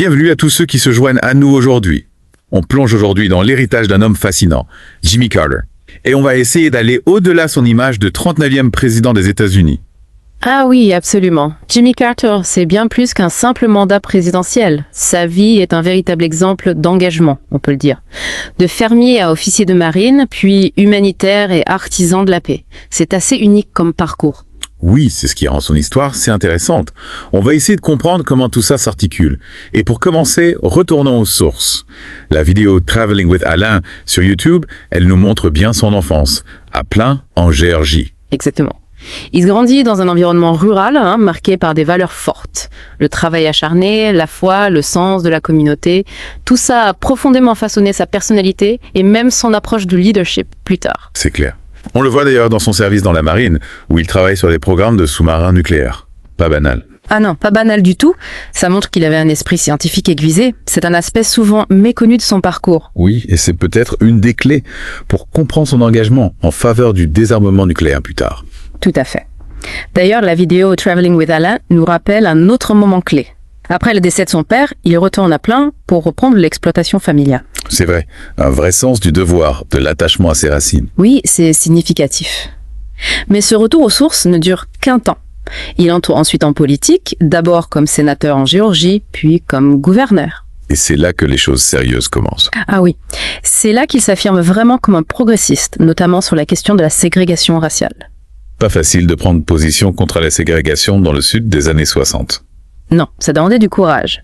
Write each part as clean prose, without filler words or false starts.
Bienvenue à tous ceux qui se joignent à nous aujourd'hui. On plonge aujourd'hui dans l'héritage d'un homme fascinant, Jimmy Carter. Et on va essayer d'aller au-delà de son image de 39e président des États-Unis. Ah oui, absolument. Jimmy Carter, c'est bien plus qu'un simple mandat présidentiel. Sa vie est un véritable exemple d'engagement, on peut le dire. De fermier à officier de marine, puis humanitaire et artisan de la paix. C'est assez unique comme parcours. Oui, c'est ce qui rend son histoire si intéressante. On va essayer de comprendre comment tout ça s'articule. Et pour commencer, retournons aux sources. La vidéo Traveling with Alain sur YouTube, elle nous montre bien son enfance, à Plain, en Géorgie. Exactement. Il grandit dans un environnement rural, marqué par des valeurs fortes. Le travail acharné, la foi, le sens de la communauté, tout ça a profondément façonné sa personnalité et même son approche du leadership plus tard. C'est clair. On le voit d'ailleurs dans son service dans la marine, où il travaille sur des programmes de sous-marins nucléaires. Pas banal. Ah non, pas banal du tout. Ça montre qu'il avait un esprit scientifique aiguisé. C'est un aspect souvent méconnu de son parcours. Oui, et c'est peut-être une des clés pour comprendre son engagement en faveur du désarmement nucléaire plus tard. Tout à fait. D'ailleurs, la vidéo Traveling with Alain nous rappelle un autre moment clé. Après le décès de son père, il retourne à Plain pour reprendre l'exploitation familiale. C'est vrai, un vrai sens du devoir, de l'attachement à ses racines. Oui, c'est significatif. Mais ce retour aux sources ne dure qu'un temps. Il entre ensuite en politique, d'abord comme sénateur en Géorgie, puis comme gouverneur. Et c'est là que les choses sérieuses commencent. Ah oui, c'est là qu'il s'affirme vraiment comme un progressiste, notamment sur la question de la ségrégation raciale. Pas facile de prendre position contre la ségrégation dans le sud des années 60. Non, ça demandait du courage.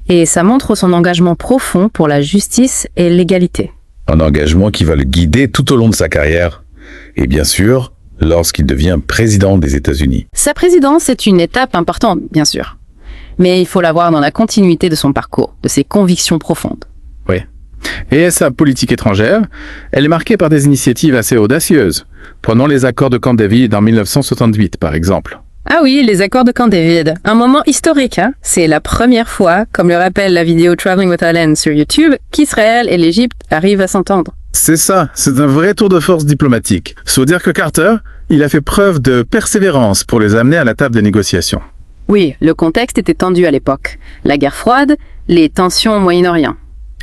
Et ça montre son engagement profond pour la justice et l'égalité. Un engagement qui va le guider tout au long de sa carrière. Et bien sûr, lorsqu'il devient président des États-Unis. Sa présidence est une étape importante, bien sûr. Mais il faut la voir dans la continuité de son parcours, de ses convictions profondes. Oui. Et sa politique étrangère, elle est marquée par des initiatives assez audacieuses. Prenons les accords de Camp David en 1968, par exemple. Ah oui, les accords de Camp David. Un moment historique, hein. C'est la première fois, comme le rappelle la vidéo Traveling with Alain sur YouTube, qu'Israël et l'Égypte arrivent à s'entendre. C'est ça, c'est un vrai tour de force diplomatique. Faut dire que Carter, il a fait preuve de persévérance pour les amener à la table des négociations. Oui, le contexte était tendu à l'époque. La guerre froide, les tensions au Moyen-Orient.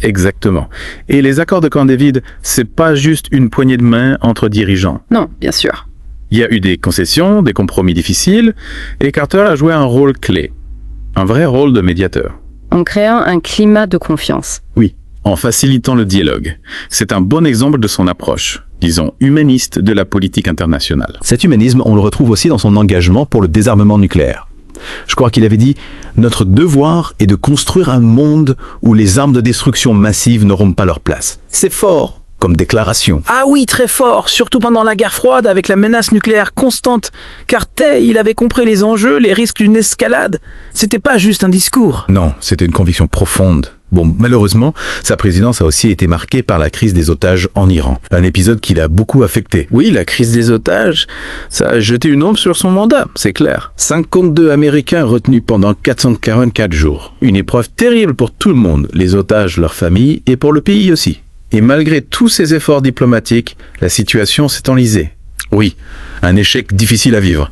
Exactement. Et les accords de Camp David, c'est pas juste une poignée de main entre dirigeants. Non, bien sûr. Il y a eu des concessions, des compromis difficiles, et Carter a joué un rôle clé. Un vrai rôle de médiateur. En créant un climat de confiance. Oui, en facilitant le dialogue. C'est un bon exemple de son approche, disons, humaniste de la politique internationale. Cet humanisme, on le retrouve aussi dans son engagement pour le désarmement nucléaire. Je crois qu'il avait dit « Notre devoir est de construire un monde où les armes de destruction massive n'auront pas leur place. » C'est fort comme déclaration. Ah oui, très fort, surtout pendant la guerre froide avec la menace nucléaire constante. Carter, il avait compris les enjeux, les risques d'une escalade. C'était pas juste un discours. Non, c'était une conviction profonde. Bon, malheureusement, sa présidence a aussi été marquée par la crise des otages en Iran. Un épisode qui l'a beaucoup affecté. Oui, la crise des otages, ça a jeté une ombre sur son mandat, c'est clair. 52 Américains retenus pendant 444 jours. Une épreuve terrible pour tout le monde, les otages, leurs familles et pour le pays aussi. Et malgré tous ces efforts diplomatiques, la situation s'est enlisée. Oui, un échec difficile à vivre.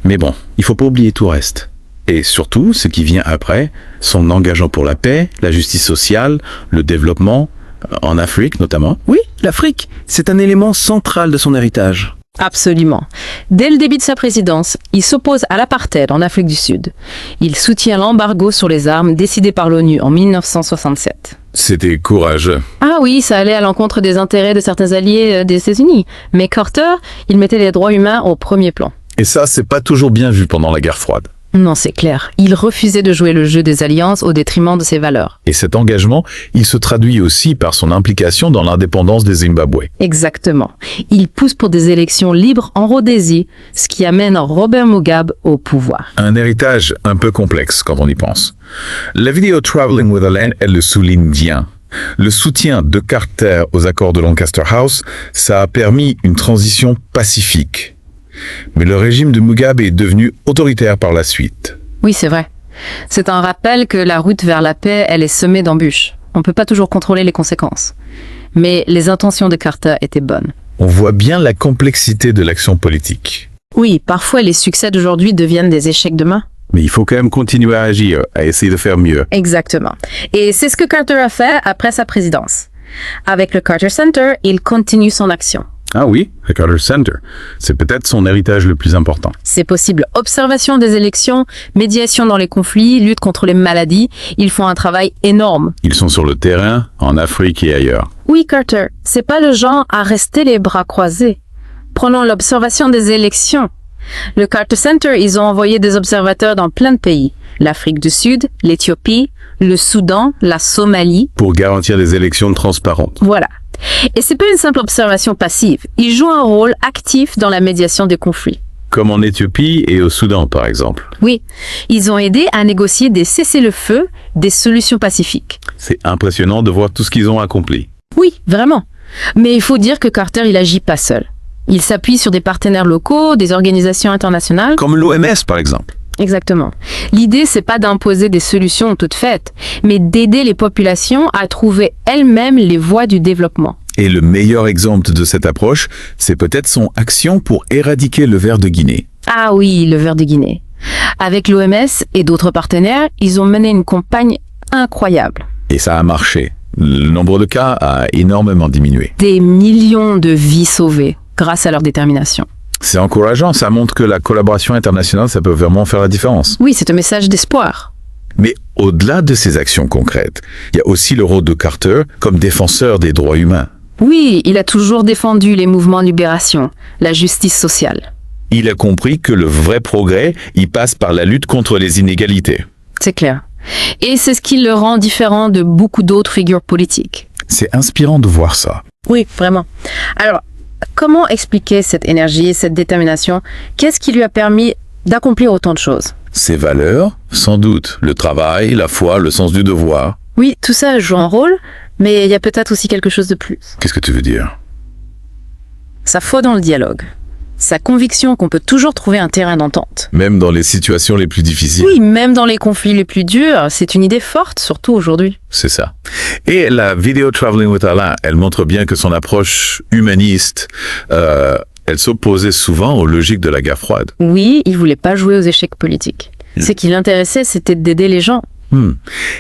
Mais bon, il faut pas oublier tout le reste. Et surtout, ce qui vient après, son engagement pour la paix, la justice sociale, le développement, en Afrique notamment. Oui, l'Afrique, c'est un élément central de son héritage. Absolument. Dès le début de sa présidence, il s'oppose à l'apartheid en Afrique du Sud. Il soutient l'embargo sur les armes décidé par l'ONU en 1967. C'était courageux. Ah oui, ça allait à l'encontre des intérêts de certains alliés des États-Unis. Mais Carter, il mettait les droits humains au premier plan. Et ça, c'est pas toujours bien vu pendant la guerre froide. Non, c'est clair. Il refusait de jouer le jeu des alliances au détriment de ses valeurs. Et cet engagement, il se traduit aussi par son implication dans l'indépendance des Zimbabwe. Exactement. Il pousse pour des élections libres en Rhodésie, ce qui amène Robert Mugabe au pouvoir. Un héritage un peu complexe quand on y pense. La vidéo Traveling with Alain, elle le souligne bien. Le soutien de Carter aux accords de Lancaster House, ça a permis une transition pacifique. Mais le régime de Mugabe est devenu autoritaire par la suite. Oui, c'est vrai. C'est un rappel que la route vers la paix, elle est semée d'embûches. On ne peut pas toujours contrôler les conséquences. Mais les intentions de Carter étaient bonnes. On voit bien la complexité de l'action politique. Oui, parfois les succès d'aujourd'hui deviennent des échecs demain. Mais il faut quand même continuer à agir, à essayer de faire mieux. Exactement. Et c'est ce que Carter a fait après sa présidence. Avec le Carter Center, il continue son action. Ah oui, le Carter Center. C'est peut-être son héritage le plus important. C'est possible. Observation des élections, médiation dans les conflits, lutte contre les maladies. Ils font un travail énorme. Ils sont sur le terrain, en Afrique et ailleurs. Oui, Carter, c'est pas le genre à rester les bras croisés. Prenons l'observation des élections. Le Carter Center, ils ont envoyé des observateurs dans plein de pays. L'Afrique du Sud, l'Éthiopie, le Soudan, la Somalie. Pour garantir des élections transparentes. Voilà. Et c'est pas une simple observation passive. Ils jouent un rôle actif dans la médiation des conflits. Comme en Éthiopie et au Soudan, par exemple. Oui, ils ont aidé à négocier des cessez-le-feu, des solutions pacifiques. C'est impressionnant de voir tout ce qu'ils ont accompli. Oui, vraiment. Mais il faut dire que Carter, il agit pas seul. Il s'appuie sur des partenaires locaux, des organisations internationales. Comme l'OMS, par exemple. Exactement. L'idée, c'est pas d'imposer des solutions toutes faites, mais d'aider les populations à trouver elles-mêmes les voies du développement. Et le meilleur exemple de cette approche, c'est peut-être son action pour éradiquer le ver de Guinée. Ah oui, le ver de Guinée. Avec l'OMS et d'autres partenaires, ils ont mené une campagne incroyable. Et ça a marché. Le nombre de cas a énormément diminué. Des millions de vies sauvées grâce à leur détermination. C'est encourageant, ça montre que la collaboration internationale, ça peut vraiment faire la différence. Oui, c'est un message d'espoir. Mais au-delà de ces actions concrètes, il y a aussi le rôle de Carter comme défenseur des droits humains. Oui, il a toujours défendu les mouvements de libération, la justice sociale. Il a compris que le vrai progrès, il passe par la lutte contre les inégalités. C'est clair. Et c'est ce qui le rend différent de beaucoup d'autres figures politiques. C'est inspirant de voir ça. Oui, vraiment. Alors, comment expliquer cette énergie, cette détermination? Qu'est-ce qui lui a permis d'accomplir autant de choses? Ses valeurs, sans doute. Le travail, la foi, le sens du devoir. Oui, tout ça joue un rôle, mais il y a peut-être aussi quelque chose de plus. Qu'est-ce que tu veux dire? Sa foi dans le dialogue. Sa conviction qu'on peut toujours trouver un terrain d'entente. Même dans les situations les plus difficiles. Oui, même dans les conflits les plus durs, c'est une idée forte, surtout aujourd'hui. C'est ça. Et la vidéo Traveling with Allah, elle montre bien que son approche humaniste, elle s'opposait souvent aux logiques de la guerre froide. Oui, il voulait pas jouer aux échecs politiques. Ce qui l'intéressait, c'était d'aider les gens.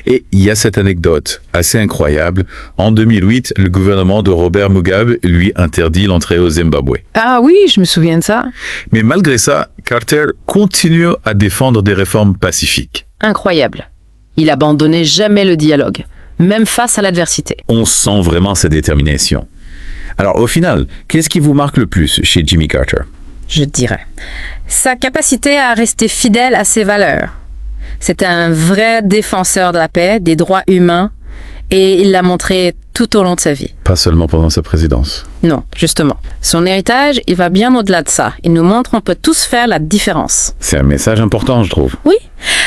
Et il y a cette anecdote assez incroyable. En 2008, le gouvernement de Robert Mugabe lui interdit l'entrée au Zimbabwe. Ah oui, je me souviens de ça. Mais malgré ça, Carter continue à défendre des réformes pacifiques. Incroyable. Il abandonnait jamais le dialogue, même face à l'adversité. On sent vraiment sa détermination. Alors au final, qu'est-ce qui vous marque le plus chez Jimmy Carter? Je dirais. Sa capacité à rester fidèle à ses valeurs. C'était un vrai défenseur de la paix, des droits humains, et il l'a montré tout au long de sa vie. Pas seulement pendant sa présidence. Non, justement. Son héritage, il va bien au-delà de ça. Il nous montre qu'on peut tous faire la différence. C'est un message important, je trouve. Oui.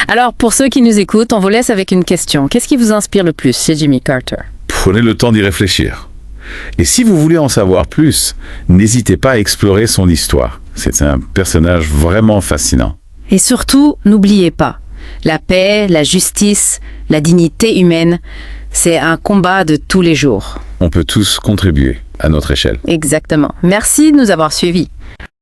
Alors, pour ceux qui nous écoutent, on vous laisse avec une question. Qu'est-ce qui vous inspire le plus chez Jimmy Carter? Prenez le temps d'y réfléchir. Et si vous voulez en savoir plus, n'hésitez pas à explorer son histoire. C'est un personnage vraiment fascinant. Et surtout, n'oubliez pas, la paix, la justice, la dignité humaine, c'est un combat de tous les jours. On peut tous contribuer à notre échelle. Exactement. Merci de nous avoir suivis.